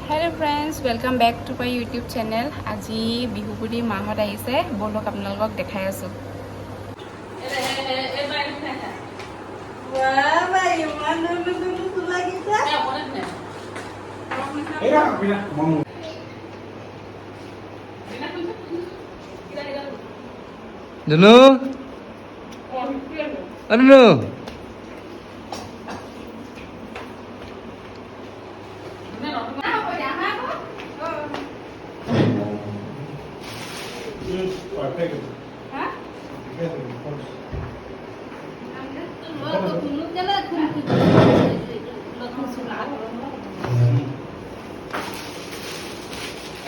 Hello friends welcome back to my YouTube channel. आज बिहु बुली माहत आइसे बोलक आपनालोকক देखाइ आছো। Dunu, Dunu.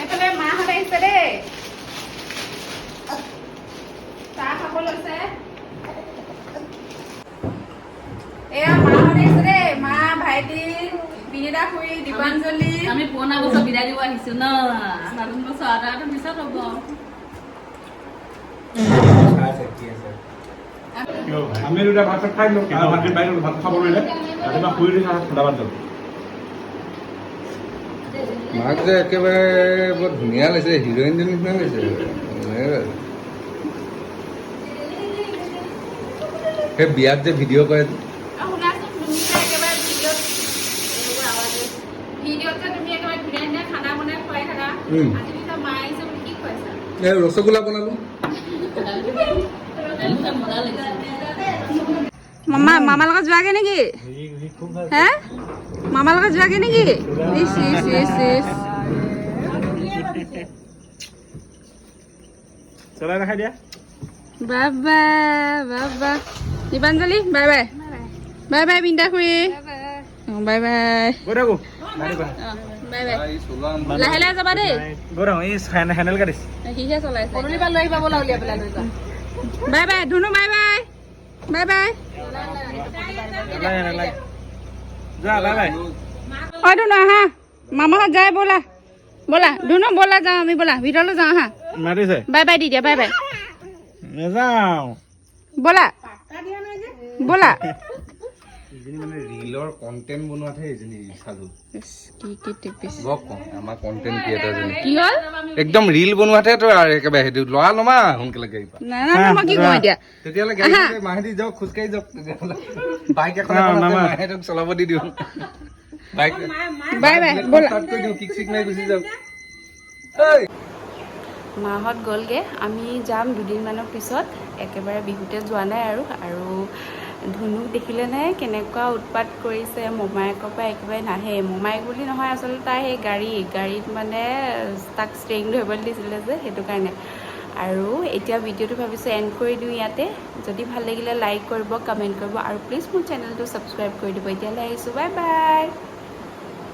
এফালে মাহত আহিছে দেই, চাহ খাব লৈছে। এয়া মাহত আহিছে দেই, মা ভাইটি বিনিতা খুৰী দীপাঞ্জলি। আমি পুৰণা বছৰ বিদায় দিব আহিছো ন, নতুন বছৰ আদাটো পিছত হ'ব। আমি দুটা ভাত খাই লো, ভাত বাইরে ভাত খাব নইলে ৰাতিপুৱা শুই উঠি ঠাণ্ডা ভাত যাব। মাক যে একেবাৰে বৰ ধুনীয়া লাগিছে, হিৰোইনজনী নিচিনা লাগিছে। সেই বিয়াত যে ভিডিঅ' কৰে শুনাচোন, তুমি যে একেবাৰে ভিডিঅ'ত যে তুমি একেবাৰে ধুনীয়া ধুনীয়া খানা বনাই খুৱাই থাকা। আজি পিছত মা আহিছে বুলি কি খুৱাইছা? এই ৰসগোল্লা বনালো। মামা লগত যোৱাগে নেকি? হে মামা লগত যোৱাগে নেকি? চলাই দেখাই দিয়া। বাবা বাবা Dipanjali bye bye bye bye Binita খুৰী বাই বাই গৈ থাকো বাই বাই লাহে লাহে যাবা দেই। গৈ থাকো এই হেণ্ডেল কাটিছে। সিহে চলাইছে। লৈ আহিবা বোলা, উলিয়াই পেলাই লৈ যোৱা। বাই বাই ধুনু বাই বাই বাই বাই যা বাই বাই। অ ধুনু আহা, মামাহঁত যায় ব'লা ব'লা ধুনু ব'লা যাওঁ আমি, ব'লা ভিতৰলৈ যাওঁ আহা। মাতিছে বাই বাই দি দিয়া, বাই বাই নেযাওঁ। ব'লা ব'লা। মানে ৰিলৰ কণ্টেণ্ট বনোৱাতহে এজনী চালো। কি টিপিছে বৰ কম আমাৰ কণ্টেণ্ট ক্ৰিয়েটাৰজনী কি হ'ল? একদম ৰিল বনোৱাতহে তো আৰু একেবাৰে সেইটো লৰা নমা সোনকালে গাড়ী পৰা নাই নাই মই কি কওঁ এতিয়া? তেতিয়াহ'লে গাড়ী মাহেদি যাওক, খোজকাঢ়ি যাওক। তেতিয়াহ'লে বাইক এখন মাহেঁতক চলাব দি দিওঁ। বাইক বাই বাই ব'লা। ষ্টাৰ্ট কৰি দিওঁ, কিক চিক মাৰি গুচি যাওক। মাহঁত গ'লগৈ, আমি যাম দুদিনমানৰ পিছত। একেবাৰে বিহুতে যোৱা নাই আৰু ধুনুক দেখিলে নাই কেনেকুৱা উৎপাত কৰিছে। মোমায়েকৰ পৰা একেবাৰে নাহে। মোমায়েক বুলি নহয়, আচলতে তাই সেই গাড়ীত মানে তাক ষ্টেৰিং ধৰিবলৈ দিছিলে যে, সেইটো কাৰণে। আৰু এতিয়া ভিডিঅ'টো ভাবিছোঁ এণ্ড কৰি দিওঁ ইয়াতে। যদি ভাল লাগিলে লাইক কৰিব, কমেণ্ট কৰিব আৰু প্লিজ মোৰ চেনেলটো ছাবস্ক্ৰাইব কৰি দিব। এতিয়ালৈ আহিছোঁ, বাই বাই।